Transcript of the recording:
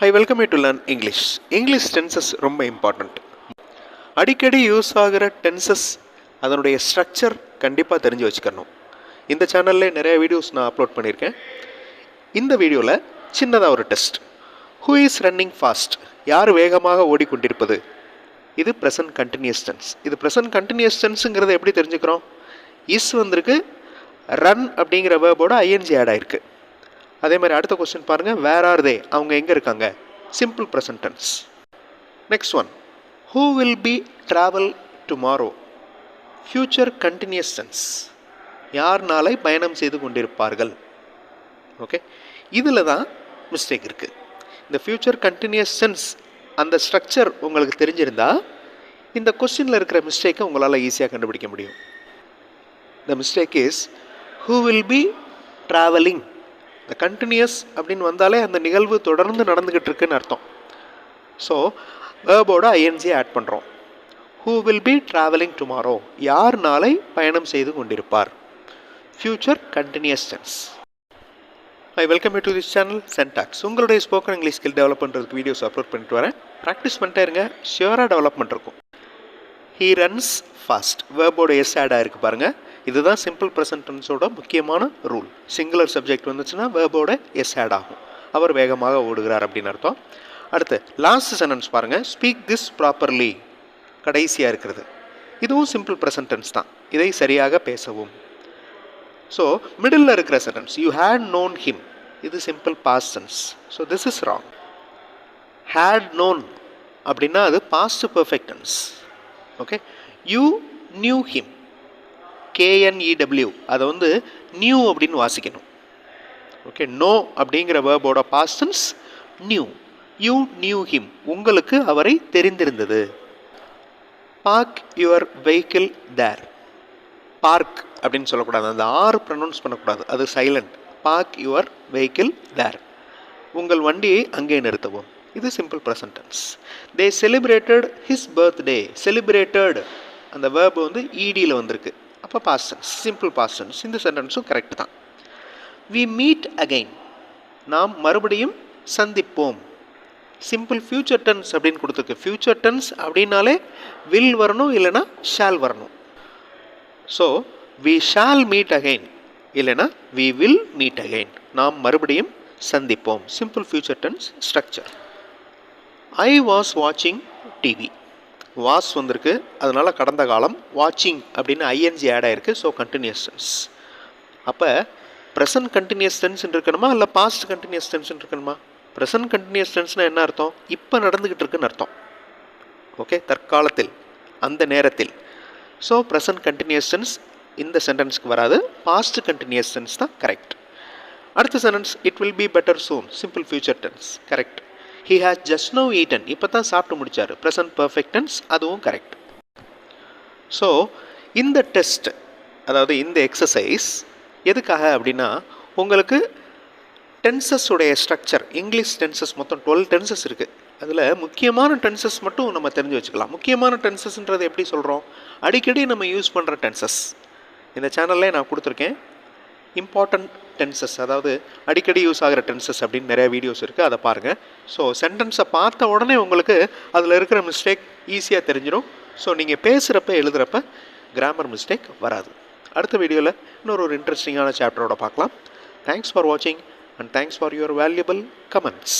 Hi, welcome you to learn English. English tenses ரொம்ப important. அடிக்கடி use ஆகிற tenses அதனுடைய ஸ்ட்ரக்சர் கண்டிப்பாக தெரிஞ்சு வச்சுக்கணும். இந்த சேனலில் நிறைய வீடியோஸ் நான் அப்லோட் பண்ணியிருக்கேன். இந்த வீடியோவில் சின்னதாக ஒரு test. Who is running fast? யார் வேகமாக ஓடிக்கொண்டிருப்பது? இது ப்ரெசன்ட் கண்டினியூஸ் டென்ஸ். இது ப்ரெசன்ட் கண்டினியூஸ் டென்ஸுங்கிறத எப்படி தெரிஞ்சுக்கிறோம்? இஸ் வந்திருக்கு, ரன் அப்படிங்கிற வேர்போட ஐஎன்ஜி ஆட் ஆயிருக்கு. அதே மாதிரி அடுத்த கொஸ்டின் பாருங்கள், வேர் ஆர் தே? அவங்க எங்கே இருக்காங்க? Simple present tense. Next one, who will be travel tomorrow? Future continuous tense. யார் நாளை பயணம் செய்து கொண்டிருப்பார்கள்? ஓகே, இதில் தான் மிஸ்டேக் இருக்குது. இந்த ஃப்யூச்சர் கண்டினியூஸ் டென்ஸ் அந்த ஸ்ட்ரக்சர் உங்களுக்கு தெரிஞ்சிருந்தா இந்த கொஸ்டினில் இருக்கிற மிஸ்டேக்கை உங்களால் ஈஸியாக கண்டுபிடிக்க முடியும். The mistake is who will be travelling. இந்த கண்டினியூஸ் அப்படின்னு வந்தாலே அந்த நிகழ்வு தொடர்ந்து நடந்துக்கிட்டு இருக்குன்னு அர்த்தம். ஸோ வேர்போட ஐஎன்ஜி ஆட் பண்ணுறோம். Who will be travelling tomorrow? யார் நாளை பயணம் செய்து கொண்டிருப்பார்? Future continuous tense. I welcome you to this channel syntax. உங்களுடைய ஸ்போக்கன் இங்கிலீஷ் ஸ்கில் டெவலப் பண்ணுறதுக்கு வீடியோஸ் அப்லோட் பண்ணிட்டு வரேன். ப்ராக்டிஸ் பண்ணிட்டே இருங்க, ஷியூராக டெவலப்மெண்ட் இருக்கும். He runs fast. வேர்போட எஸ் ஆட் ஆகிருக்கு பாருங்கள். இதுதான் சிம்பிள் ப்ரெசன்ட் டென்ஸோட முக்கியமான ரூல். சிங்குலர் சப்ஜெக்ட் வந்துச்சுன்னா வேர்போட எஸ் ஆட் ஆகும். அவர் வேகமாக ஓடுகிறார் அப்படின்னு அர்த்தம். அடுத்து லாஸ்ட் சென்டென்ஸ் பாருங்கள், ஸ்பீக் திஸ் ப்ராப்பர்லி. கடைசியாக இருக்கிறது இதுவும் சிம்பிள் ப்ரெசன்ட் டென்ஸ் தான். இதை சரியாக பேசவும். ஸோ மிடில் இருக்கிற sentence, you had known him, இது simple past tense. So this is wrong. Had known அப்படின்னா அது past perfect tense. Okay, you knew him, KNEW, அதை வந்து நியூ அப்படின்னு வாசிக்கணும். ஓகே, நோ அப்படிங்கிற வேர்போட past tense knew. You knew him, உங்களுக்கு அவரை தெரிந்திருந்தது. Park your vehicle there. Park அப்படின்னு சொல்லக்கூடாது, அந்த ஆர் ப்ரொனவுன்ஸ் பண்ணக்கூடாது, அது silent. Park your vehicle there, உங்கள் வண்டியை அங்கே நிறுத்தவும். இது simple present tense. They celebrated his birthday. Celebrated அந்த வேர்பு வந்து இடியில் வந்திருக்கு, அப்போ past tense, simple past tense. இந்த சென்டென்ஸும் கரெக்ட் தான். வி மீட் அகைன், நாம் மறுபடியும் சந்திப்போம். சிம்பிள் ஃபியூச்சர் டென்ஸ் அப்படின்னு கொடுத்துருக்கு. ஃபியூச்சர் டென்ஸ் அப்படின்னாலே வில் வரணும், இல்லைனா ஷால் வரணும். So we shall meet again, இல்லைனா வி வில் மீட் அகைன், நாம் மறுபடியும் சந்திப்போம். Simple future tense structure. I was வாட்சிங் டிவி. வாஸ் வந்திருக்கு, அதனால் கடந்த காலம். வாட்சிங் அப்படின்னு ஐஎன்ஜி ஆட் ஆகிருக்கு. So continuous tense. அப்போ ப்ரெசன்ட் கண்டினியூஸ் டென்ஸ் இருக்கணுமா இல்லை பாஸ்ட் கண்டினியூஸ் டென்ஸ் இருக்கணுமா? ப்ரெசன்ட் கண்டினியூஸ் டென்ஸ்னால் என்ன அர்த்தம்? இப்போ நடந்துக்கிட்டு இருக்குன்னு அர்த்தம். ஓகே, தற்காலத்தில், அந்த நேரத்தில். ஸோ ப்ரெசன்ட் கண்டினியூஸ் டென்ஸ் இந்த சென்டென்ஸ்க்கு வராது. பாஸ்ட் கண்டினியூஸ் டென்ஸ் தான் கரெக்ட். அடுத்த sentence, it will be better soon. Simple future tense correct. He has just now eaten, இப்போ தான் சாப்பிட்டு முடித்தார். ப்ரெசன்ட் பர்ஃபெக்ட் டென்ஸ், அதுவும் கரெக்ட். ஸோ இந்த டெஸ்ட், அதாவது இந்த எக்ஸசைஸ் எதுக்காக அப்படின்னா, உங்களுக்கு டென்சஸ் உடைய ஸ்ட்ரக்சர், இங்கிலீஷ் டென்சஸ் மொத்தம் 12 டென்சஸ் இருக்குது. அதில் முக்கியமான டென்சஸ் மட்டும் நம்ம தெரிஞ்சு வச்சுக்கலாம். முக்கியமான டென்சஸ்ன்றது எப்படி சொல்கிறோம்? அடிக்கடி நம்ம யூஸ் பண்ணுற டென்சஸ். இந்த சேனல்லே நான் கொடுத்துருக்கேன். இம்பார்ட்டண்ட் டென்சஸ், அதாவது அடிக்கடி யூஸ் ஆகிற டென்சஸ் அப்படின்னு நிறைய வீடியோஸ் இருக்குது, அதை பாருங்கள். ஸோ சென்டென்ஸை பார்த்த உடனே உங்களுக்கு அதில் இருக்கிற மிஸ்டேக் ஈஸியாக தெரிஞ்சிடும். ஸோ நீங்கள் பேசுகிறப்ப எழுதுகிறப்ப கிராமர் மிஸ்டேக் வராது. அடுத்த வீடியோவில் இன்னொரு இன்ட்ரெஸ்டிங்கான சாப்டரோட பார்க்கலாம். தேங்க்ஸ் ஃபார் வாட்சிங் and thanks for your valuable comments.